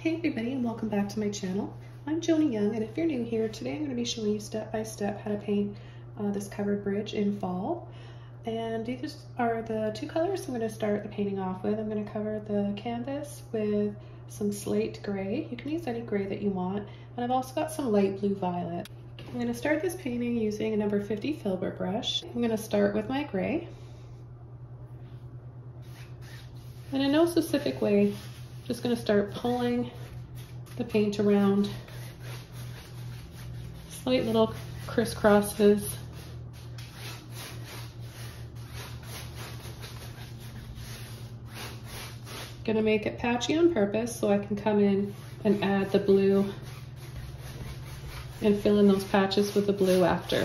Hey everybody, and welcome back to my channel. I'm Joni Young, and if you're new here, today I'm going to be showing you step by step how to paint this covered bridge in fall. And these are the two colors I'm going to start the painting off with. I'm going to cover the canvas with some slate gray. You can use any gray that you want. And I've also got some light blue violet. I'm going to start this painting using a number 50 Filbert brush. I'm going to start with my gray. And in no specific way, just going to start pulling the paint around, slight little crisscrosses. Going to make it patchy on purpose so I can come in and add the blue and fill in those patches with the blue after.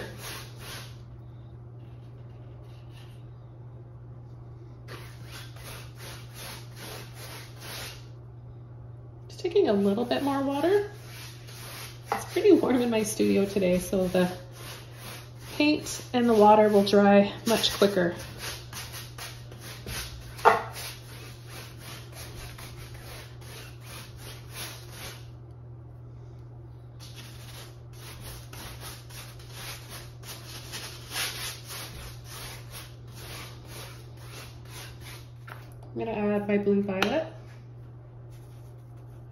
Taking a little bit more water. It's pretty warm in my studio today, so the paint and the water will dry much quicker. I'm going to add my blue violet.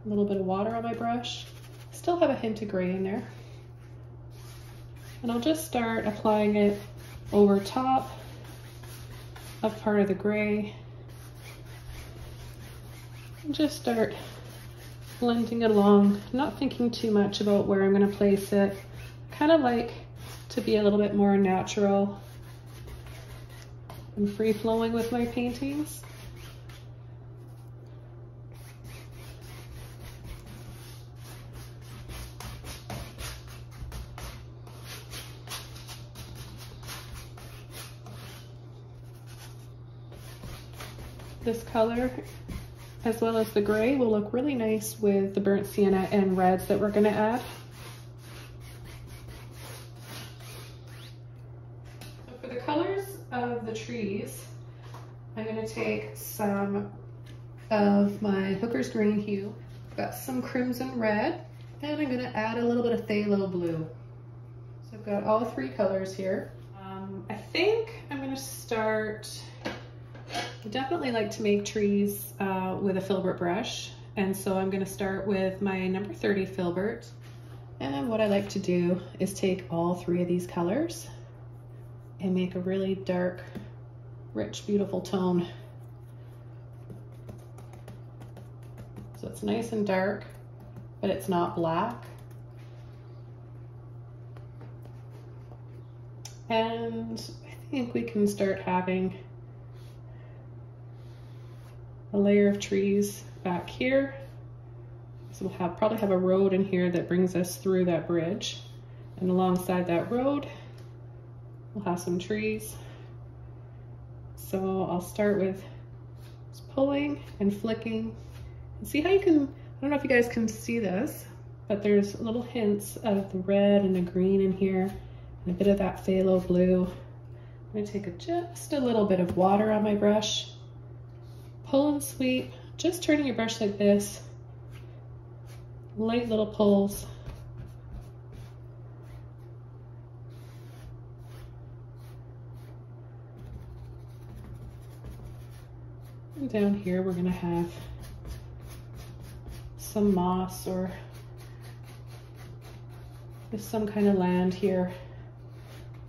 A little bit of water on my brush. Still have a hint of gray in there. And I'll just start applying it over top of part of the gray. And just start blending it along, not thinking too much about where I'm going to place it. Kind of like to be a little bit more natural and free-flowing with my paintings. This color, as well as the gray, will look really nice with the burnt sienna and reds that we're going to add. So for the colors of the trees, I'm going to take some of my Hooker's Green hue, got some crimson red, and I'm going to add a little bit of phthalo blue. So I've got all three colors here. I think I'm going to start. I definitely like to make trees with a Filbert brush, and so I'm going to start with my number 30 Filbert. And what I like to do is take all three of these colors and make a really dark, rich, beautiful tone. So it's nice and dark, but it's not black. And I think we can start having a layer of trees back here. So we'll probably have a road in here that brings us through that bridge. And alongside that road, we'll have some trees. So I'll start with just pulling and flicking. And see how you can, I don't know if you guys can see this, but there's little hints of the red and the green in here, and a bit of that phthalo blue. I'm gonna take just a little bit of water on my brush. Pull and sweep, just turning your brush like this, light little pulls. And down here we're gonna have some moss or just some kind of land here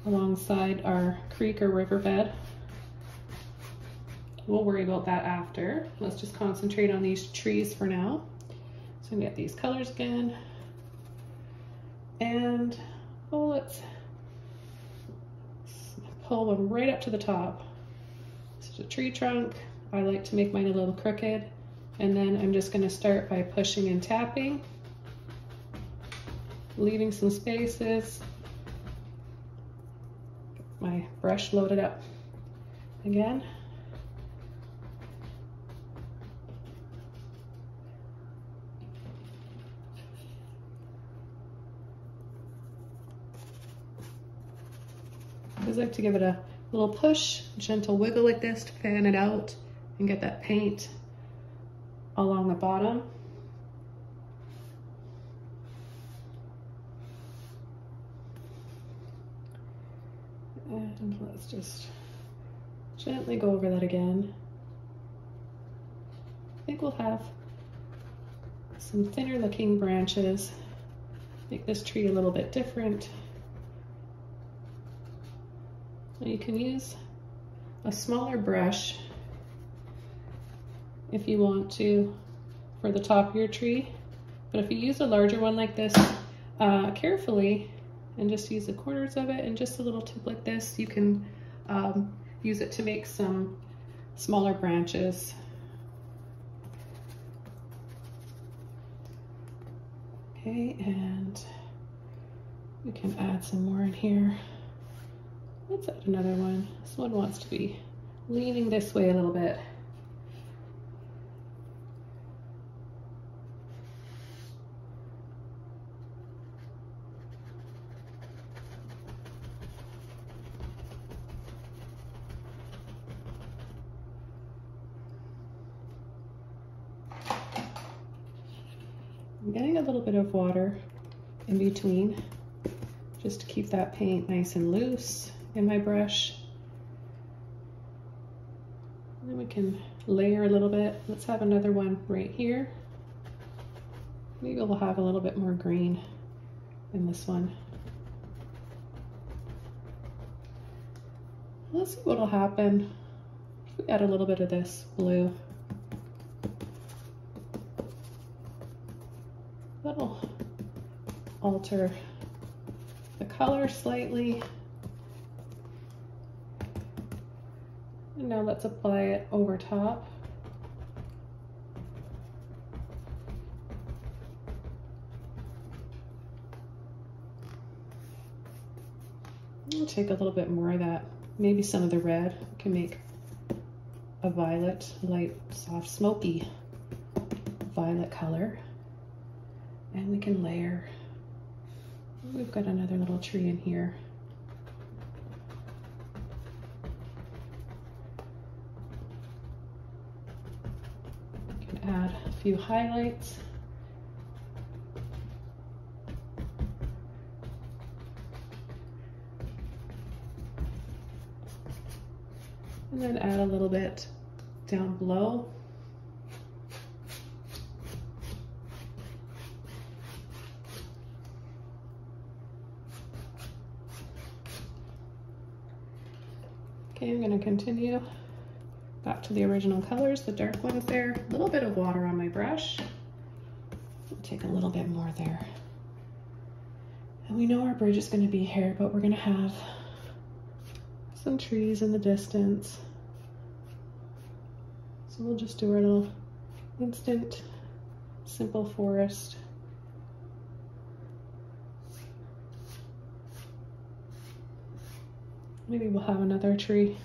alongside our creek or riverbed. We'll worry about that after. Let's just concentrate on these trees for now. So I'm gonna get these colors again. And let's pull one right up to the top. This is a tree trunk. I like to make mine a little crooked. And then I'm just gonna start by pushing and tapping, leaving some spaces. Get my brush loaded up again. I always like to give it a little push, gentle wiggle like this to fan it out and get that paint along the bottom. And let's just gently go over that again. I think we'll have some thinner looking branches, make this tree a little bit different. You can use a smaller brush if you want to for the top of your tree, but if you use a larger one like this, carefully, and just use the corners of it and just a little tip like this, you can use it to make some smaller branches. Okay, and we can add some more in here. Let's add another one. This one wants to be leaning this way a little bit. I'm getting a little bit of water in between just to keep that paint nice and loose in my brush. And then we can layer a little bit. Let's have another one right here. Maybe we'll have a little bit more green in this one. Let's see what'll happen if we add a little bit of this blue. That'll alter the color slightly. And now let's apply it over top. I'll take a little bit more of that. Maybe some of the red can make a violet, light, soft, smoky violet color. And we can layer. We've got another little tree in here. We can add a few highlights. And then add a little bit down below. Okay, I'm going to continue back to the original colors, the dark ones there. A little bit of water on my brush. I'll take a little bit more there. And we know our bridge is going to be here, but we're going to have some trees in the distance. So we'll just do our little instant simple forest. Maybe we'll have another tree.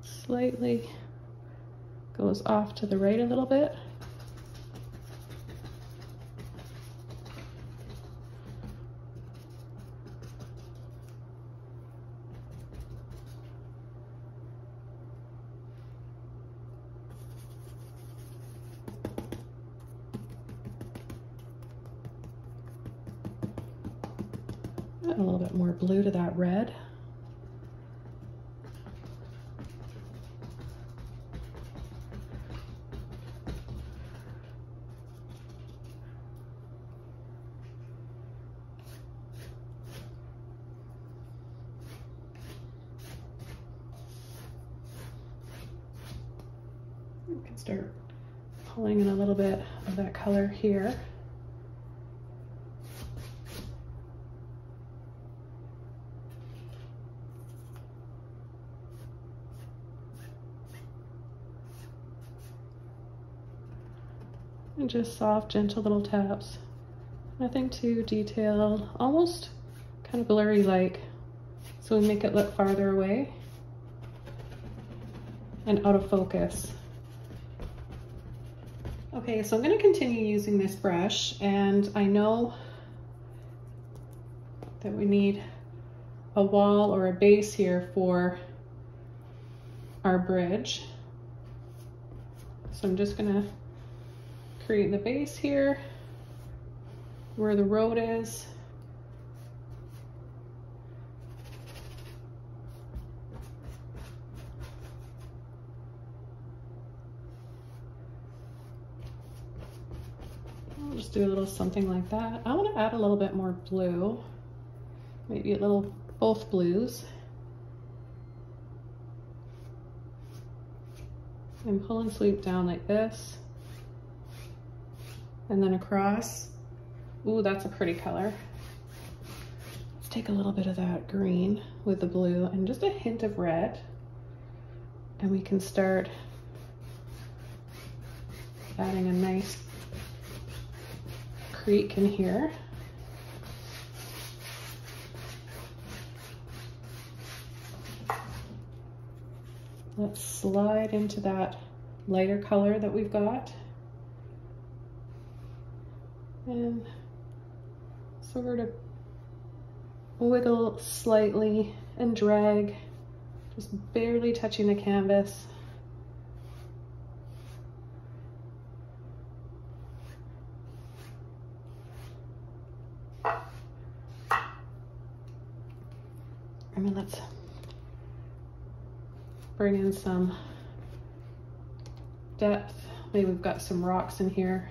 Slightly goes off to the right a little bit. Add a little bit more blue to that red. We can start pulling in a little bit of that color here. And just soft, gentle little taps. Nothing too detailed, almost kind of blurry like, so we make it look farther away and out of focus. Okay, so I'm going to continue using this brush, and I know that we need a wall or a base here for our bridge. So I'm just going to create the base here where the road is. just do a little something like that. I want to add a little bit more blue, maybe a little, both blues. And pull and sweep down like this. And then across. Ooh, that's a pretty color. Let's take a little bit of that green with the blue and just a hint of red. And we can start adding a nice creek in here. Let's slide into that lighter color that we've got. And sort of wiggle slightly and drag, just barely touching the canvas. And then let's bring in some depth. Maybe we've got some rocks in here.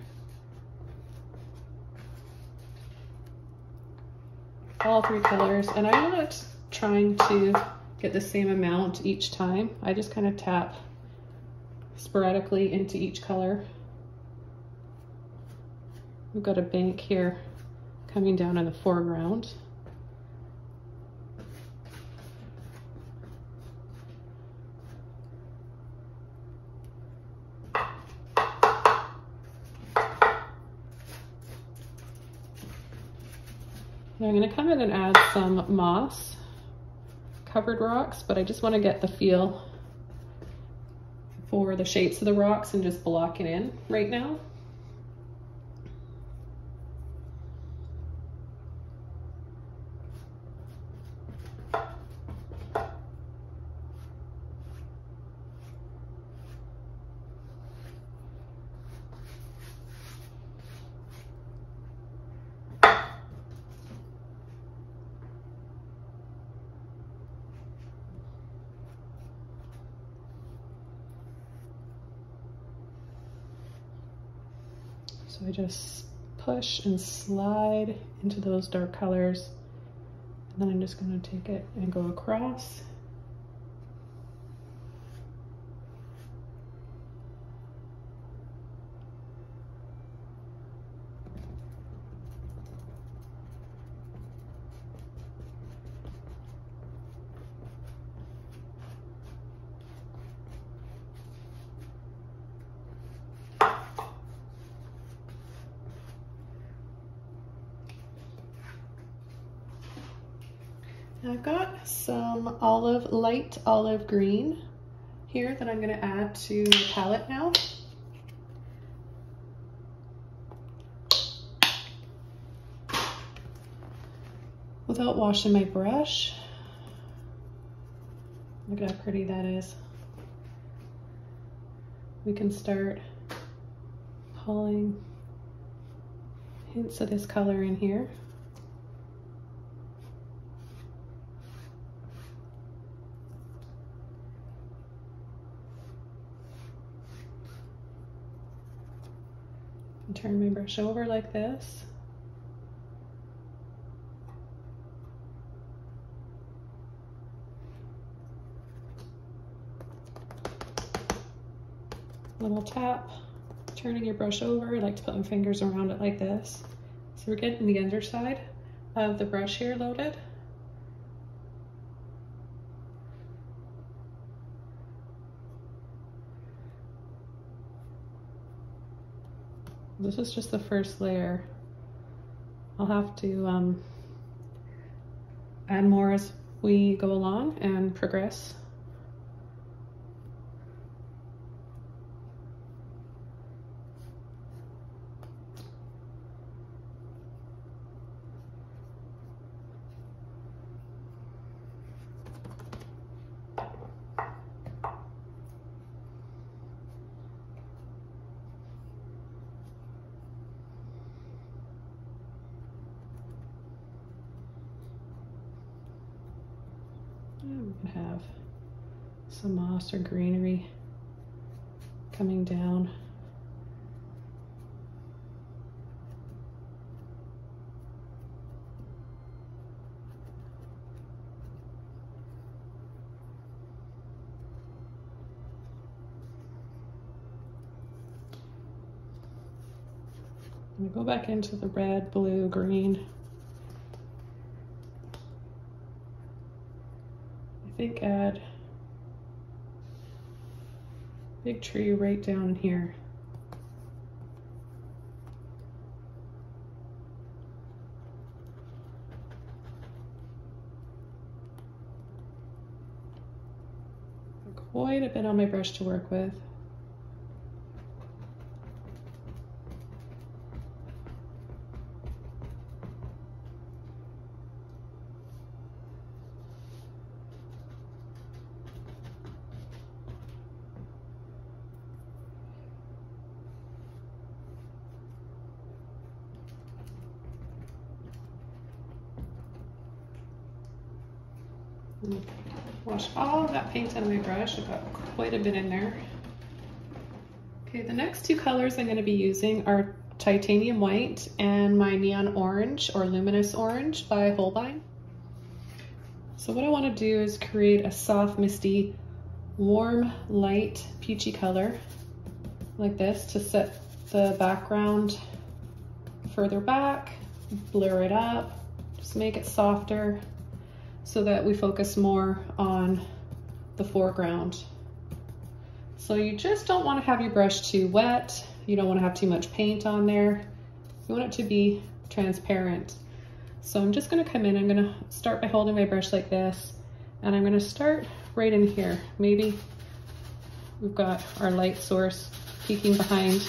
All three colors, and I'm not trying to get the same amount each time. I just kind of tap sporadically into each color. We've got a bank here coming down in the foreground. And I'm going to come in and add some moss covered rocks, but I just want to get the feel for the shapes of the rocks and just block it in right now. So I just push and slide into those dark colors, and then I'm just going to take it and go across. I've got some light olive green here that I'm going to add to the palette now. Without washing my brush. Look at how pretty that is. We can start pulling hints of this color in here. Turn my brush over like this. Little tap, turning your brush over. I like to put my fingers around it like this. So we're getting the underside of the brush here loaded. This is just the first layer. I'll have to add more as we go along and progress. We can have some moss or greenery coming down. I'm gonna go back into the red, blue, green. I think add big tree right down here. Quite a bit on my brush to work with. Wash all of that paint out of my brush. I've got quite a bit in there. Okay, the next two colors I'm going to be using are titanium white and my neon orange or luminous orange by Holbein. So what I want to do is create a soft, misty, warm, light, peachy color like this to set the background further back, blur it up, just make it softer, so that we focus more on the foreground. So you just don't want to have your brush too wet. You don't want to have too much paint on there. You want it to be transparent. So I'm just going to come in, I'm going to start by holding my brush like this, and I'm going to start right in here. Maybe we've got our light source peeking behind.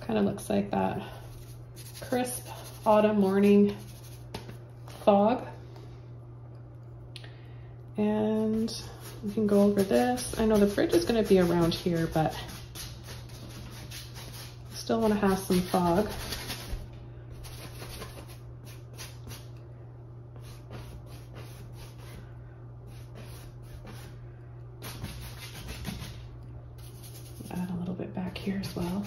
Kind of looks like that crisp autumn morning fog. And we can go over this. I know the bridge is going to be around here, but still want to have some fog. Add a little bit back here as well.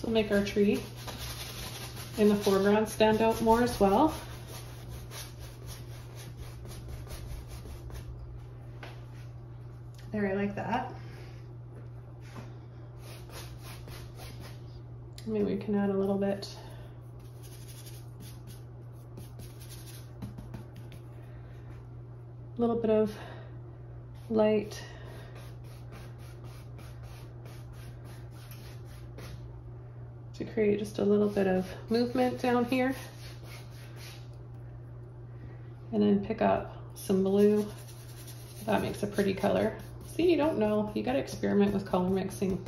We'll make our tree in the foreground stand out more as well. There, I like that. Maybe we can add a little bit of light to create just a little bit of movement down here, and then pick up some blue. That makes a pretty color. See, you don't know, you got to experiment with color mixing.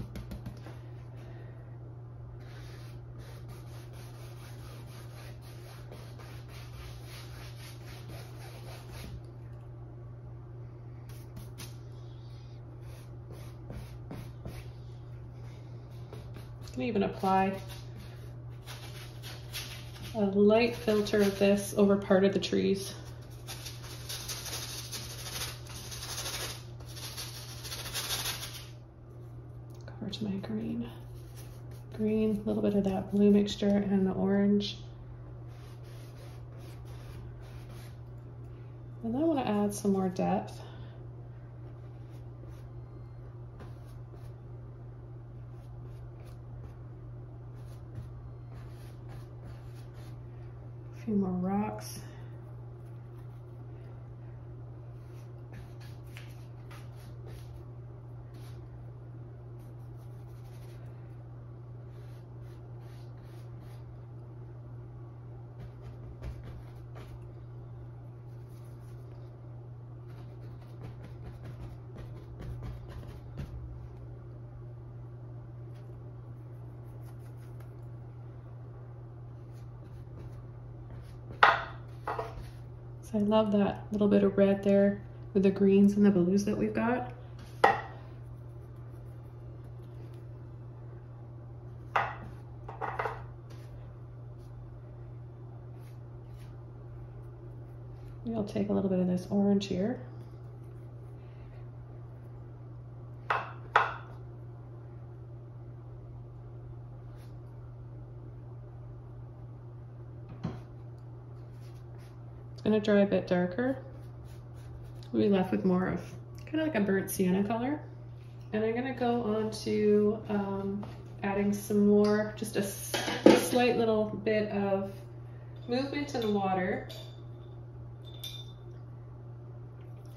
You can even apply a light filter of this over part of the trees. Cover to my green. Green, a little bit of that blue mixture and the orange. And then I want to add some more depth. A few more rocks. I love that little bit of red there with the greens and the blues that we've got. I'll take a little bit of this orange here. It's going to dry a bit darker. We'll be left with more of kind of like a burnt sienna color. And I'm going to go on to adding some more, just a slight little bit of movement in the water.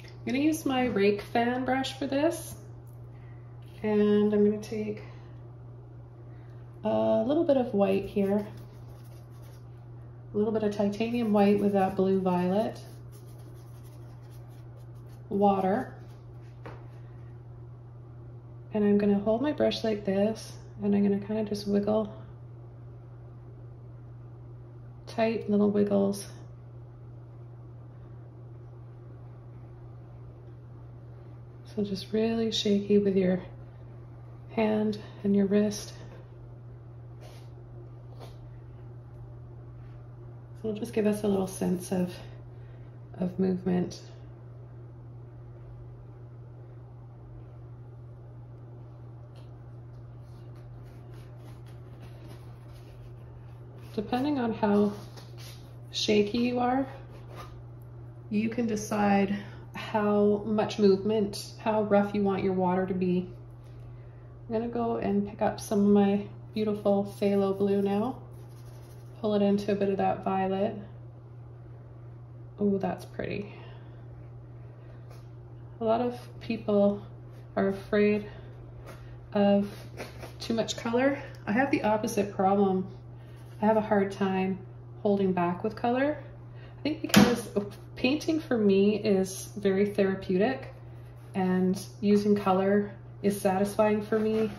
I'm going to use my Rake fan brush for this, and I'm going to take a little bit of white here, a little bit of titanium white with that blue violet, water, and I'm going to hold my brush like this, and I'm going to kind of just wiggle, tight little wiggles. So just really shaky with your hand and your wrist. So it'll just give us a little sense of movement. Depending on how shaky you are, you can decide how much movement, how rough you want your water to be. I'm gonna go and pick up some of my beautiful phthalo blue now. Pull it into a bit of that violet. Oh, that's pretty. A lot of people are afraid of too much color. I have the opposite problem. I have a hard time holding back with color. I think because painting for me is very therapeutic, and using color is satisfying for me,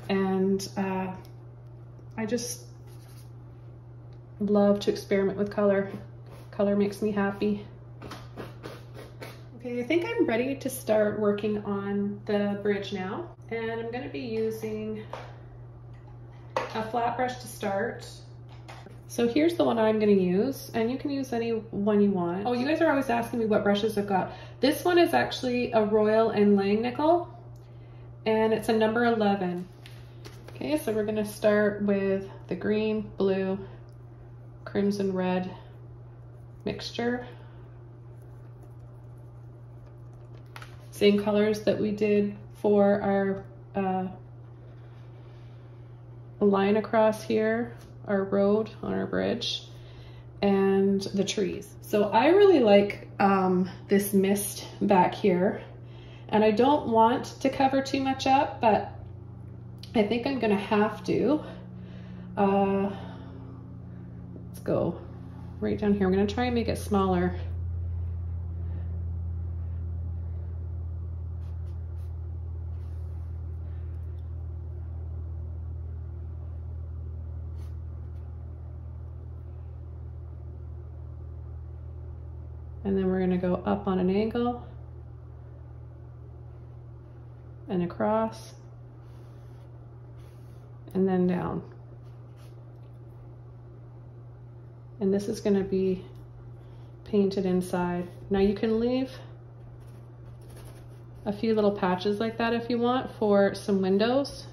and I just love to experiment with color. Color makes me happy. Okay, I think I'm ready to start working on the bridge now, and I'm going to be using a flat brush to start. So here's the one I'm going to use, and you can use any one you want. Oh, you guys are always asking me what brushes I've got. This one is actually a Royal and Langnickel, and it's a number 11. Okay, so we're going to start with the green, blue, crimson, red mixture. Same colors that we did for our line across here, our road on our bridge, and the trees. So I really like this mist back here, and I don't want to cover too much up, but I think I'm gonna have to. Let's go right down here. I'm gonna try and make it smaller. And then we're gonna go up on an angle and across and then down. And this is gonna be painted inside. Now you can leave a few little patches like that if you want for some windows.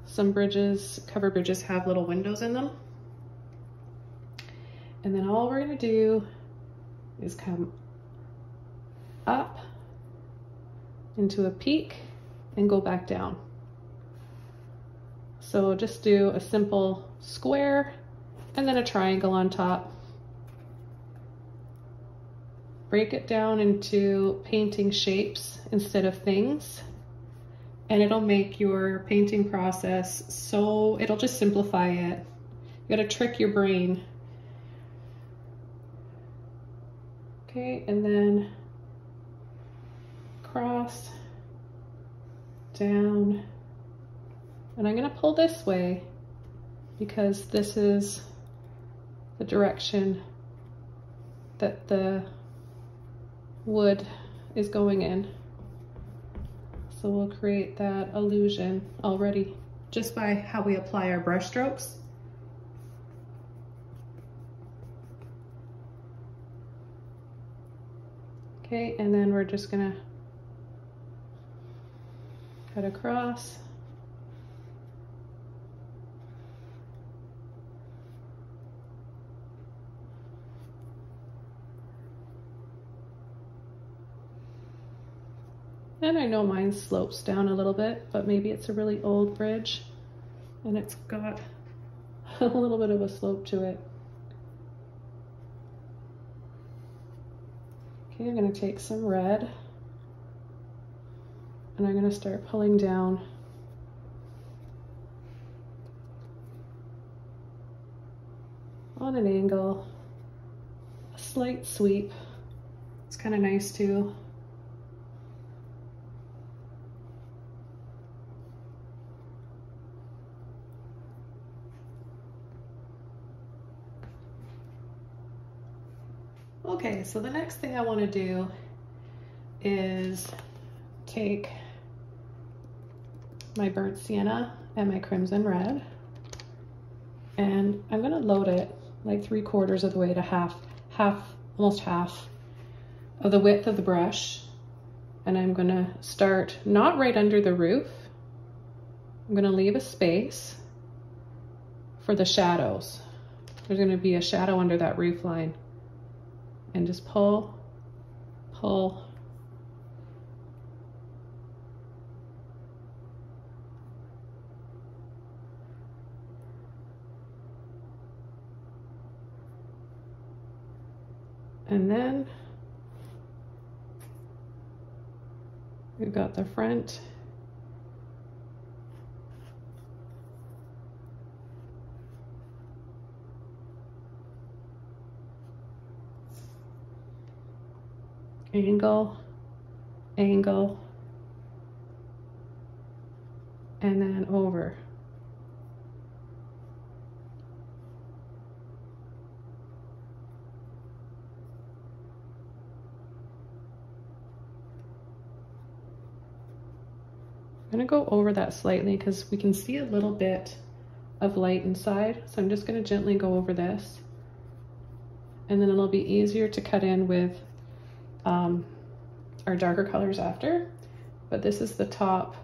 Some bridges, covered bridges, have little windows in them. And then all we're gonna do is come up into a peak and go back down. So just do a simple square and then a triangle on top. Break it down into painting shapes instead of things, and it'll make your painting process so, it'll just simplify it. You gotta trick your brain. Okay, and then cross, down, and I'm gonna pull this way because this is the direction that the wood is going in. So we'll create that illusion already just by how we apply our brush strokes. Okay, and then we're just gonna cut across. And I know mine slopes down a little bit, but maybe it's a really old bridge and it's got a little bit of a slope to it. Okay, I'm gonna take some red and I'm gonna start pulling down on an angle, a slight sweep. It's kind of nice too. Okay, so the next thing I want to do is take my burnt sienna and my crimson red, and I'm going to load it like 3/4 of the way to almost half of the width of the brush. And I'm going to start not right under the roof. I'm going to leave a space for the shadows. There's going to be a shadow under that roof line. And just pull, pull. And then we've got the front. Angle, angle, and then over. I'm going to go over that slightly because we can see a little bit of light inside. So I'm just going to gently go over this. And then it'll be easier to cut in with our darker colors after. But this is the top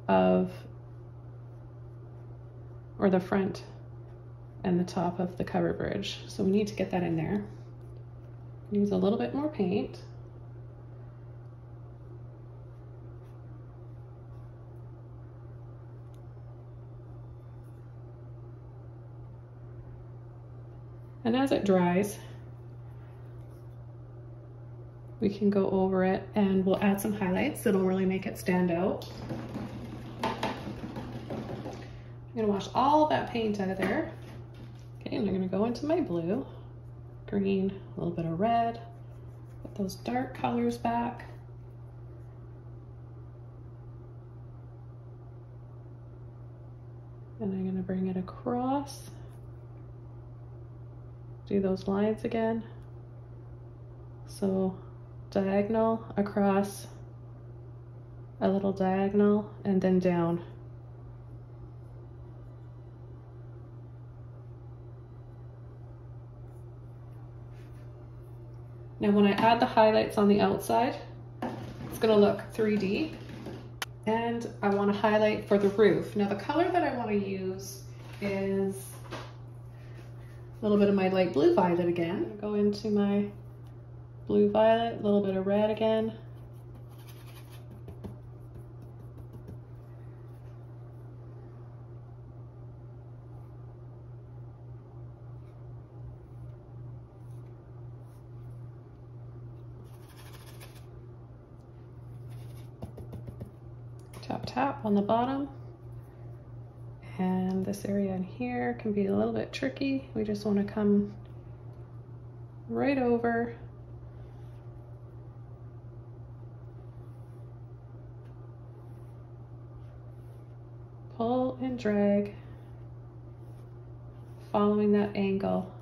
of, or the front and the top of the cover bridge. So we need to get that in there. Use a little bit more paint. And as it dries, we can go over it and we'll add some highlights that'll really make it stand out. I'm gonna wash all that paint out of there. Okay, and I'm gonna go into my blue, green, a little bit of red, put those dark colors back. And I'm gonna bring it across. Do those lines again. So diagonal, across, a little diagonal, and then down. Now when I add the highlights on the outside, it's gonna look 3D. And I wanna highlight for the roof. Now the color that I wanna use is a little bit of my light blue violet again. Go into my blue violet, a little bit of red again. Tap, tap on the bottom. And this area in here can be a little bit tricky. We just want to come right over. Pull and drag, following that angle.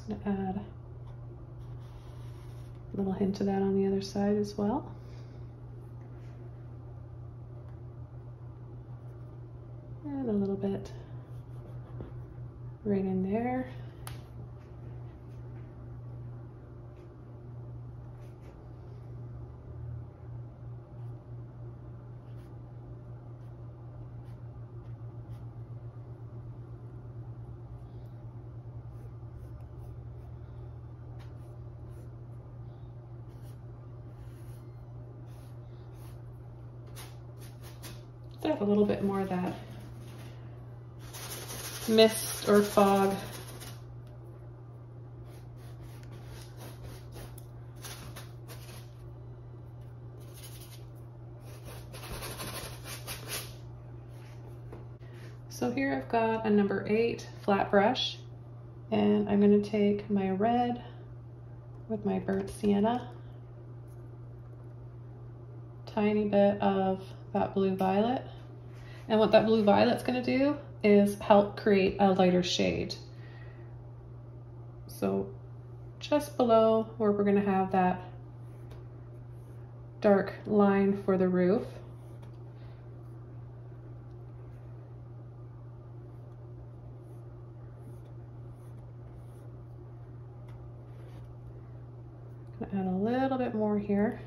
Just gonna add a little hint of that on the other side as well. And a little bit right in there. Add a little bit more of that mist or fog. So here I've got a number 8 flat brush, and I'm going to take my red with my burnt sienna, tiny bit of that blue violet. And what that blue violet's going to do is help create a lighter shade. So just below where we're going to have that dark line for the roof. I'm going to add a little bit more here.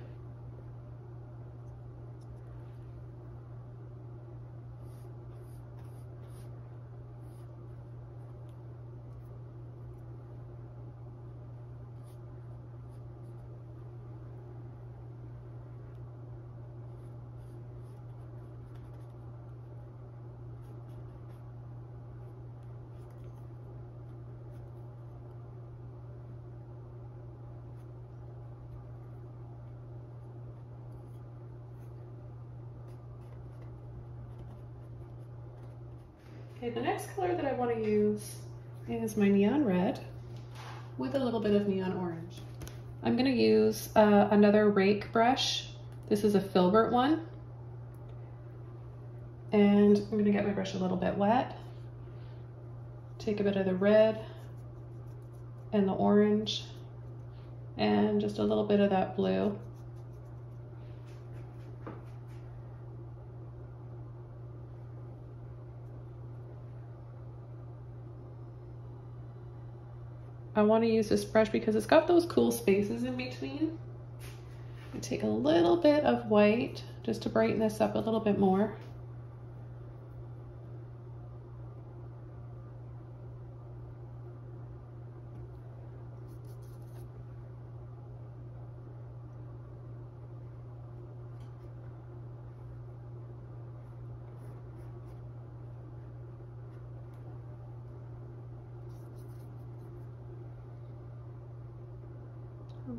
Okay, the next color that I want to use is my neon red with a little bit of neon orange. I'm going to use another Rake brush. This is a Filbert one. And I'm going to get my brush a little bit wet. Take a bit of the red and the orange and just a little bit of that blue. I want to use this brush because it's got those cool spaces in between. I take a little bit of white just to brighten this up a little bit more.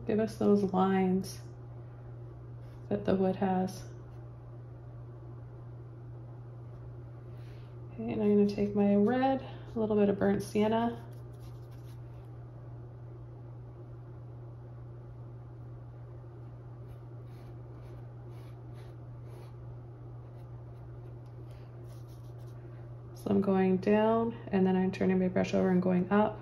Give us those lines that the wood has. Okay, and I'm going to take my red, a little bit of burnt sienna, so I'm going down and then I'm turning my brush over and going up.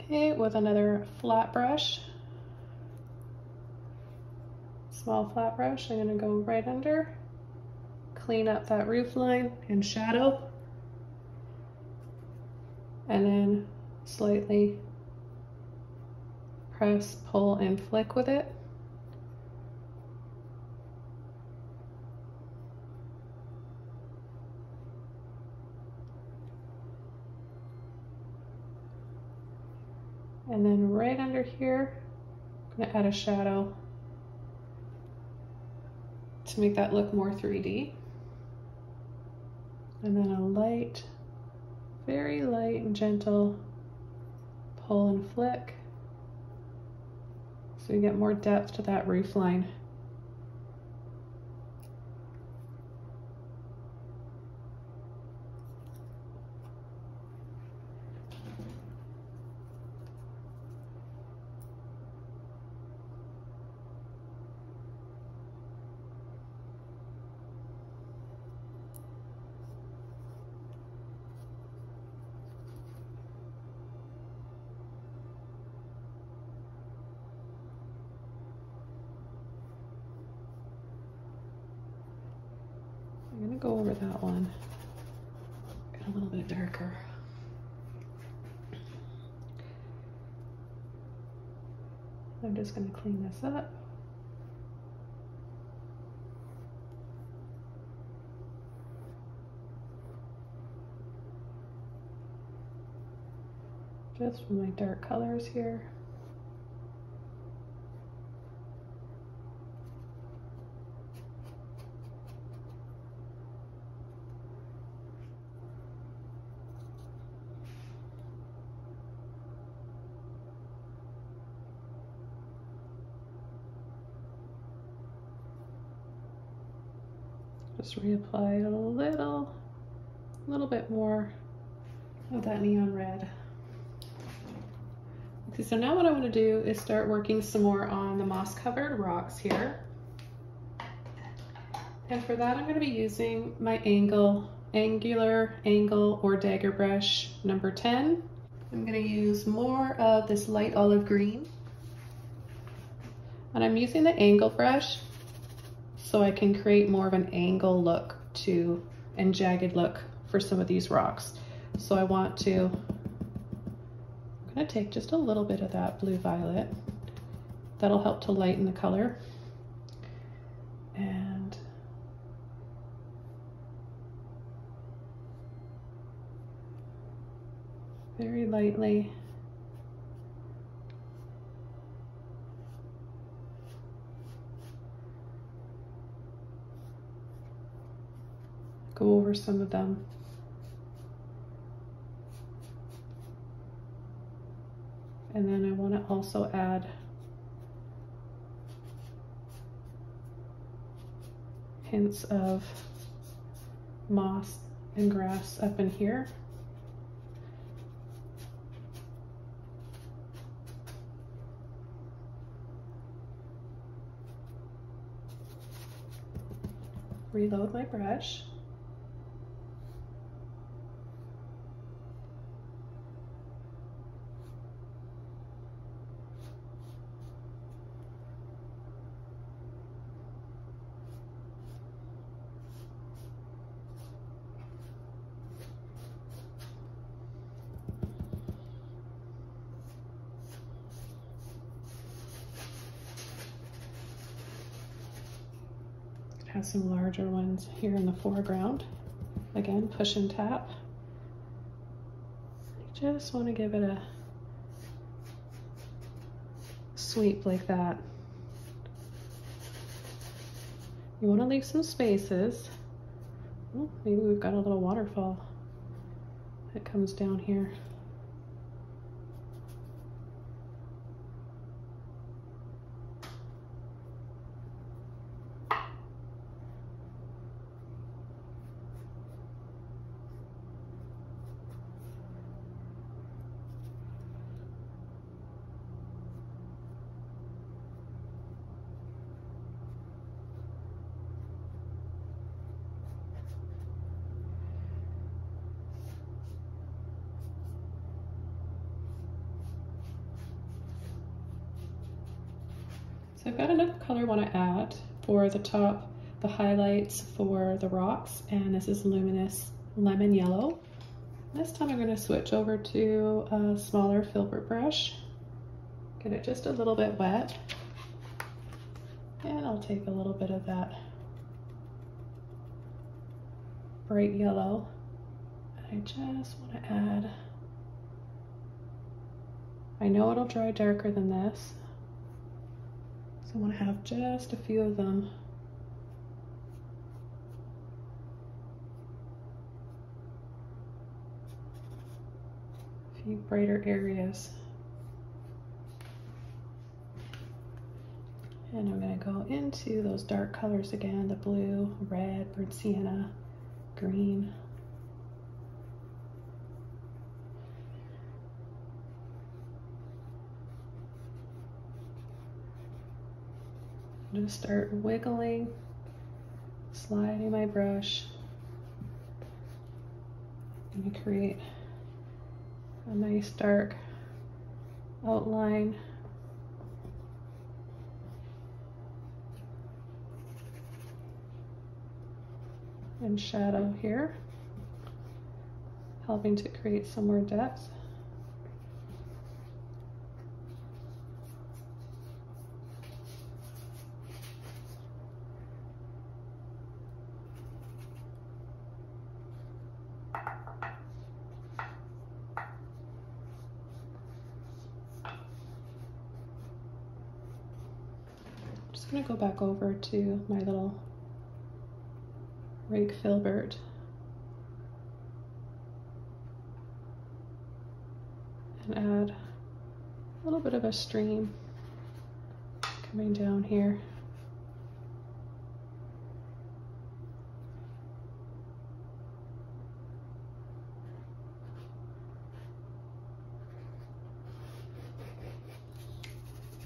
Okay, with another flat brush, small flat brush, I'm going to go right under, clean up that roof line and shadow, and then slightly press, pull, and flick with it. And then right under here, I'm going to add a shadow to make that look more 3D. And then a light, very light and gentle pull and flick, so you get more depth to that roof line. me go over that one. Get a little bit darker. I'm just going to clean this up. Just for my dark colors here. Just reapply a little bit more of that neon red. Okay, so now what I want to do is start working some more on the moss covered rocks here. And for that I'm going to be using my angular angle or dagger brush number 10. I'm going to use more of this light olive green. And I'm using the angle brush so I can create more of an angle look to and jagged look for some of these rocks. So I'm going to take just a little bit of that blue violet. That'll help to lighten the color. And very lightly go over some of them. And then I want to also add hints of moss and grass up in here. Reload my brush. Have some larger ones here in the foreground. Again, push and tap. You just want to give it a sweep like that. You want to leave some spaces. Oh, maybe we've got a little waterfall that comes down here. So I've got enough color I want to add for the top, the highlights for the rocks, and this is luminous lemon yellow. This time I'm going to switch over to a smaller Filbert brush, get it just a little bit wet, and I'll take a little bit of that bright yellow. I just want to add, I know it'll dry darker than this, I want to have just a few of them. A few brighter areas. And I'm going to go into those dark colors again, the blue, red, burnt sienna, green. I'm going to start wiggling, sliding my brush. I'm going to create a nice dark outline. and shadow here, helping to create some more depth. I'm going to go back over to my little Rake Filbert and add a little bit of a stream coming down here.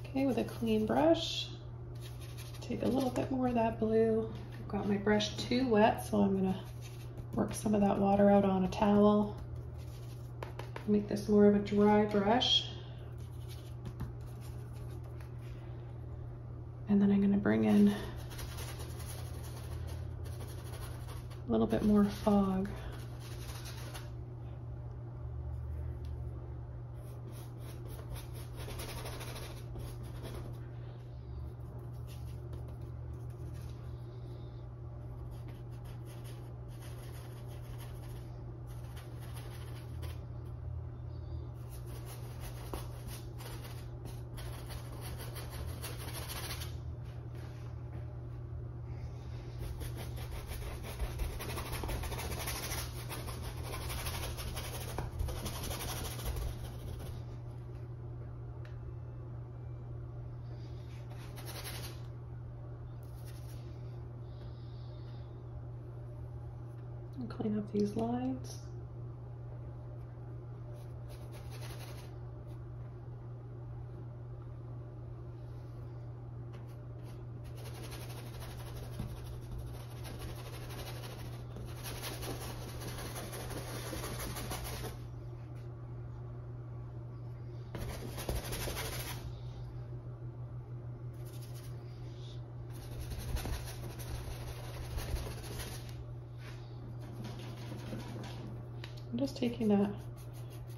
Okay, with a clean brush, take a little bit more of that blue. I've got my brush too wet, so I'm gonna work some of that water out on a towel. Make this more of a dry brush. And then I'm gonna bring in a little bit more fog. And clean up these lines. I'm just taking that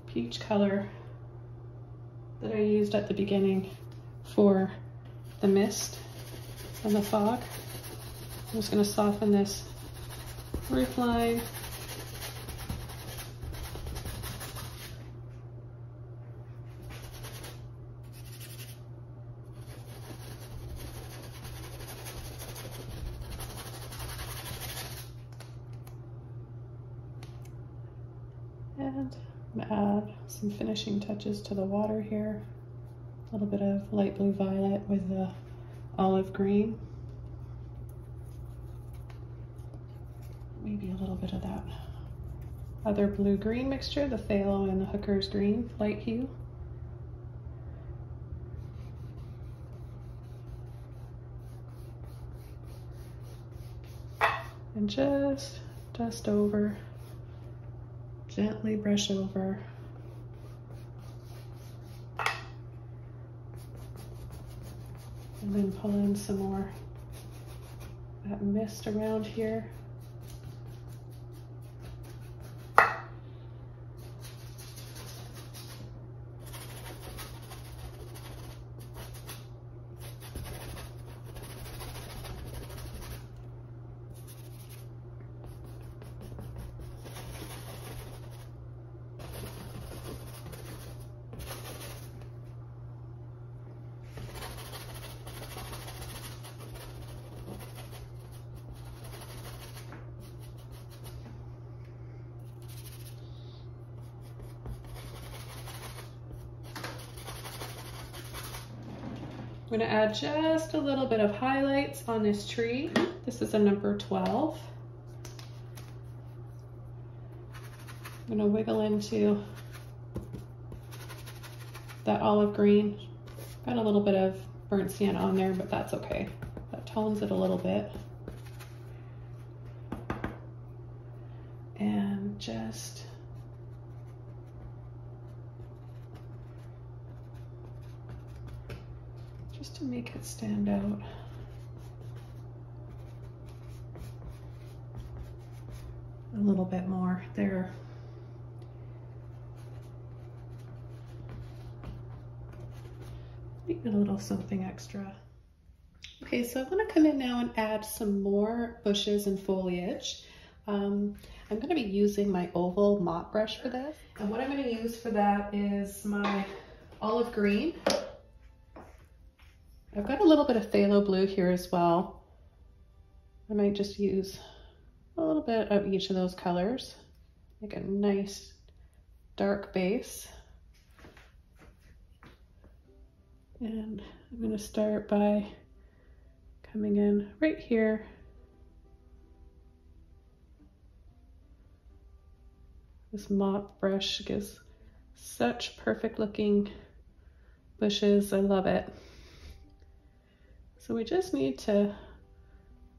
peach color that I used at the beginning for the mist and the fog. I'm just going to soften this roof line. And I'm gonna add some finishing touches to the water here. A little bit of light blue violet with the olive green. Maybe a little bit of that other blue-green mixture, the phthalo and the hooker's green, light hue. And just dust over. Gently brush over. And then pull in some more that mist around here. I'm going to add just a little bit of highlights on this tree. This is a number 12. I'm going to wiggle into that olive green. Got a little bit of burnt sienna on there, but that's okay. That tones it a little bit. And just to make it stand out. a little bit more there. Need a little something extra. Okay, so I'm going to come in now and add some more bushes and foliage. I'm going to be using my oval mop brush for this. And what I'm going to use for that is my olive green. I've got a little bit of phthalo blue here as well. I might just use a little bit of each of those colors. Make a nice dark base. And I'm going to start by coming in right here. This mop brush gives such perfect looking bushes. I love it. So we just need to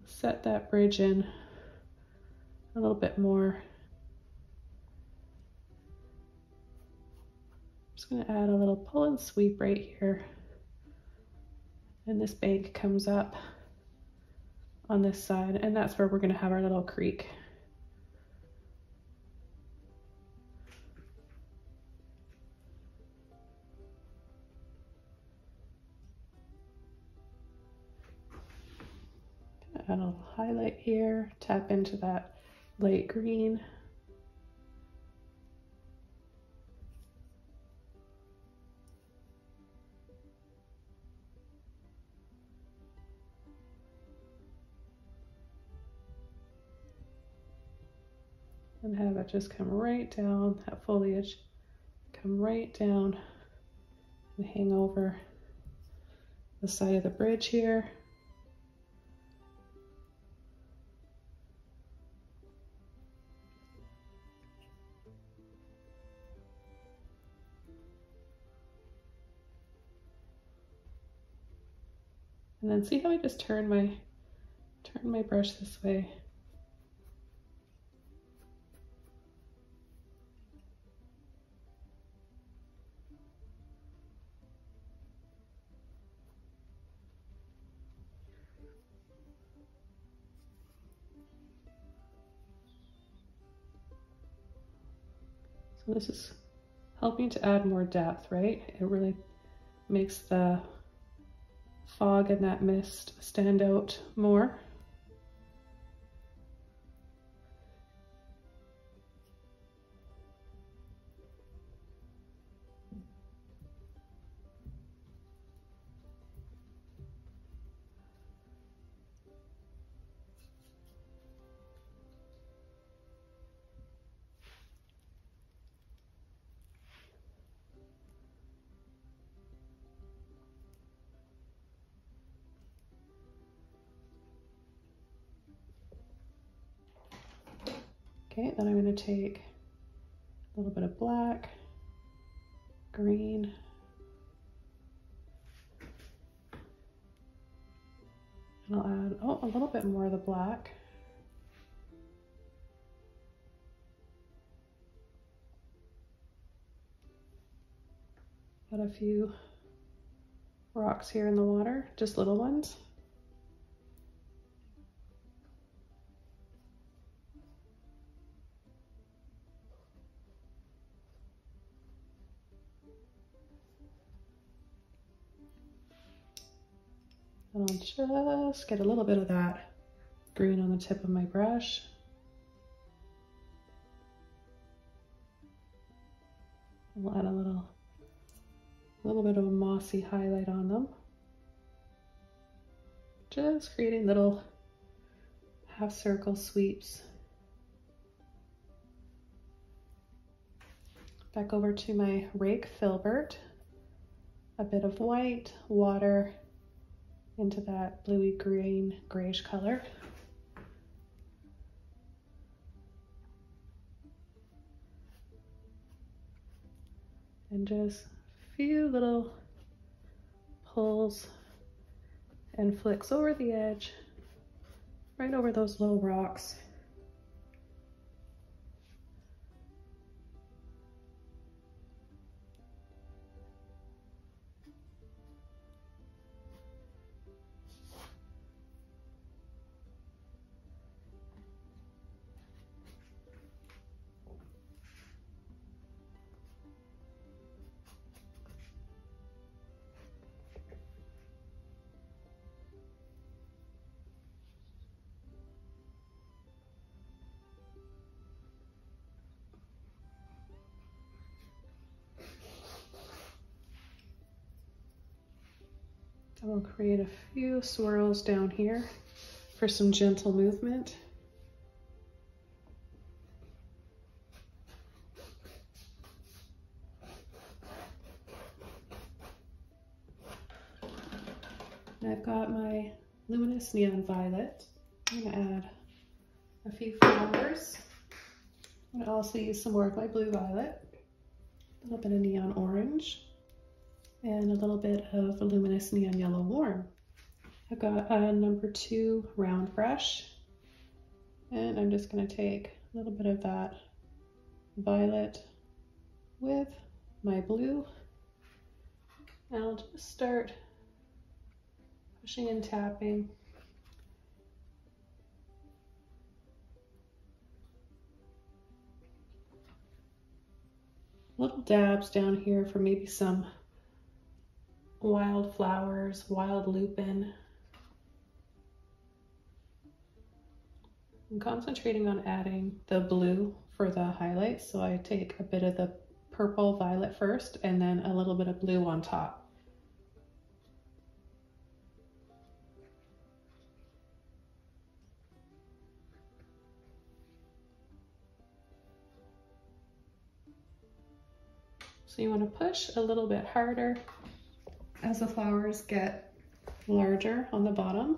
set that bridge in a little bit more. I'm just going to add a little pull and sweep right here. And this bank comes up on this side, and that's where we're going to have our little creek. Add a little highlight here, tap into that light green. And have it just come right down, that foliage come right down and hang over the side of the bridge here. And then see how I just turn my brush this way. So this is helping to add more depth, right? It really makes the fog and that mist stand out more. Okay, then I'm going to take a little bit of black, green, and I'll add, a little bit more of the black. Got a few rocks here in the water, just little ones. And I'll just get a little bit of that green on the tip of my brush. We'll add a little bit of a mossy highlight on them. Just creating little half circle sweeps. Back over to my Rake Filbert. A bit of white, water, into that bluey green, grayish color. And just a few little pulls and flicks over the edge, right over those low rocks. I will create a few swirls down here for some gentle movement. And I've got my luminous neon violet. I'm gonna add a few flowers. I'm gonna also use some more of my blue violet, a little bit of neon orange, and a little bit of luminous neon yellow warm. I've got a number 2 round brush, and I'm just gonna take a little bit of that violet with my blue, and I'll just start pushing and tapping. Little dabs down here for maybe some wild flowers, wild lupin. I'm concentrating on adding the blue for the highlights, so I take a bit of the purple violet first and then a little bit of blue on top. So you want to push a little bit harder as the flowers get larger on the bottom.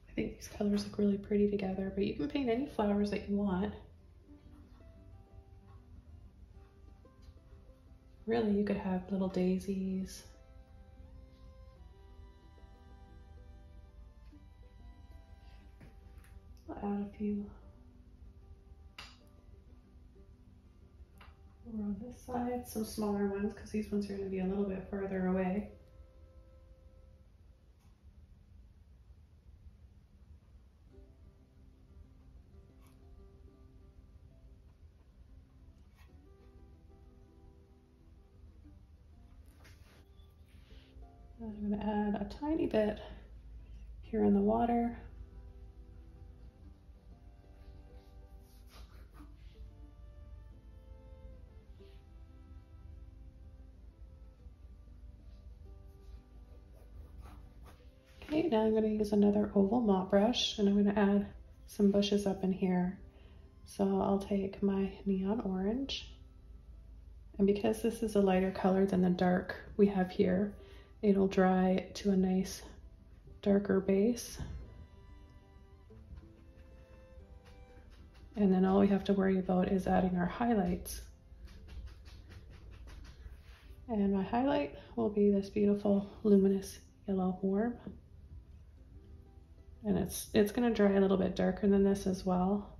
I think these colors look really pretty together, but you can paint any flowers that you want. Really, you could have little daisies. I'll add a few over on this side, some smaller ones, because these ones are going to be a little bit further away. I'm going to add a tiny bit here in the water. Okay, now I'm going to use another oval mop brush, and I'm going to add some bushes up in here. So I'll take my neon orange, and because this is a lighter color than the dark we have here, it'll dry to a nice darker base. And then all we have to worry about is adding our highlights. And my highlight will be this beautiful luminous yellow warm. And it's going to dry a little bit darker than this as well.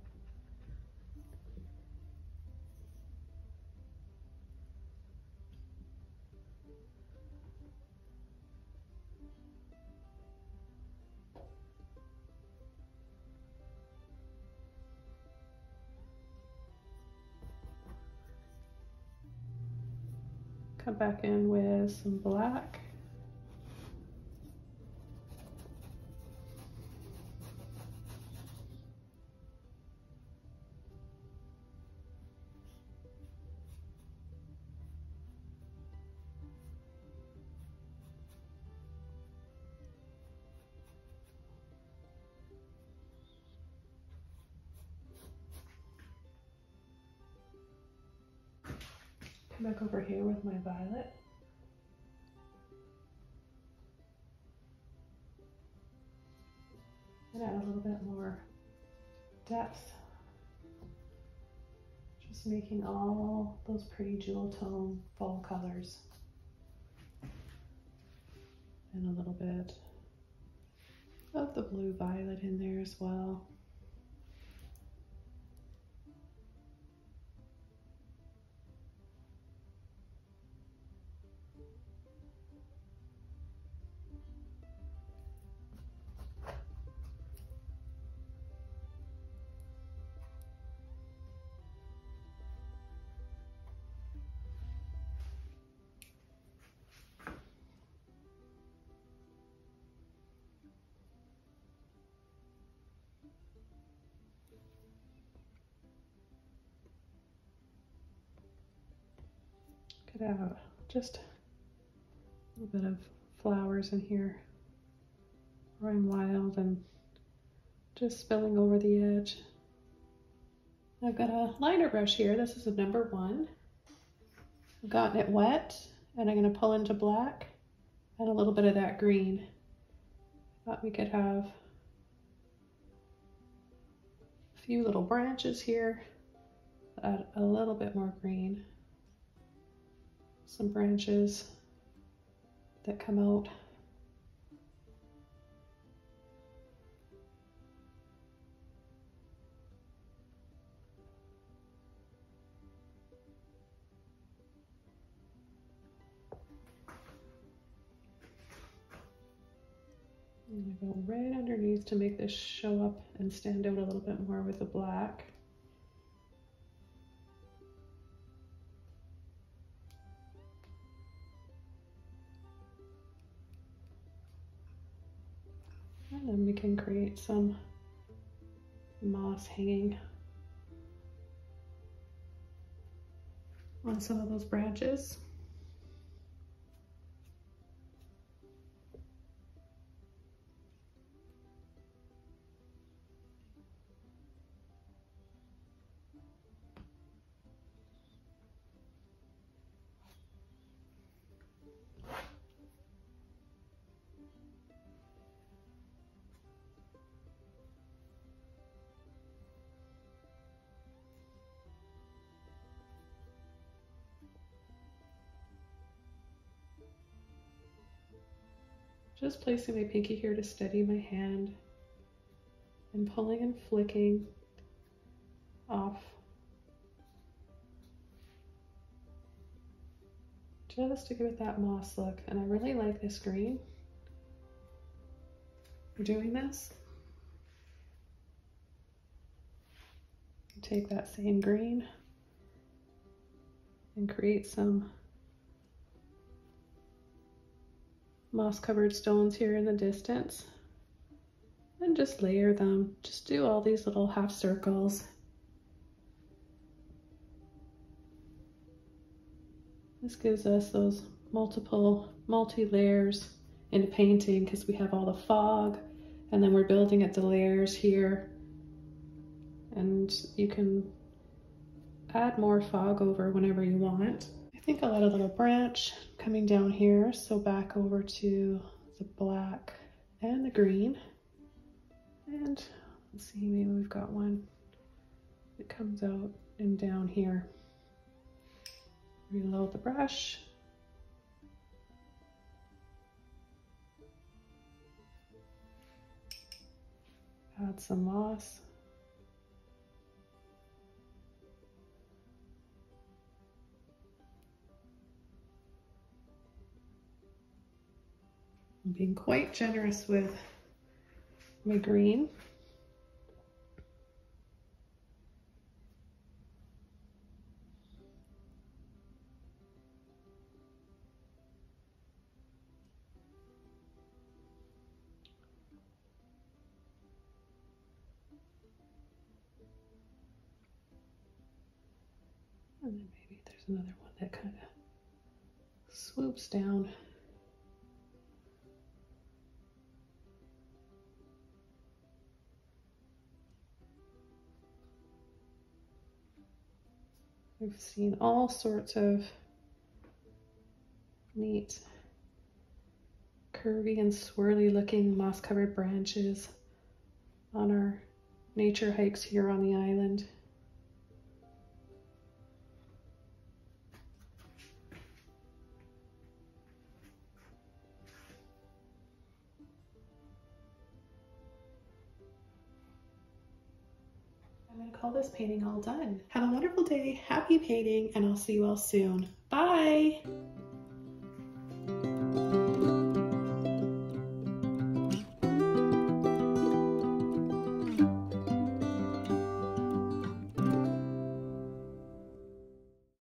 Come back in with some black. Come back over here with my violet. And add a little bit more depth. Just making all those pretty jewel tone fall colors. And a little bit of the blue violet in there as well. Could have just a little bit of flowers in here, growing wild and just spilling over the edge. I've got a liner brush here. This is a number 1. I've gotten it wet and I'm going to pull into black and a little bit of that green. Thought we could have a few little branches here, add a little bit more green. Some branches that come out. I'm going to go right underneath to make this show up and stand out a little bit more with the black. And then we can create some moss hanging on some of those branches. Just placing my pinky here to steady my hand and pulling and flicking off just to give it that moss look. And I really like this green for doing this. Take that same green and create some moss covered stones here in the distance and just layer them. Just do all these little half circles. This gives us those multi-layers in a painting because we have all the fog and then we're building at the layers here, and you can add more fog over whenever you want. I think I'll add a little branch coming down here, so back over to the black and the green. And let's see, maybe we've got one that comes out and down here. Reload the brush. Add some moss. I'm being quite generous with my green. And then maybe there's another one that kind of swoops down. We've seen all sorts of neat, curvy and swirly looking moss covered branches on our nature hikes here on the island. I'm gonna call this painting all done. Have a wonderful day, happy painting, and I'll see you all soon. Bye!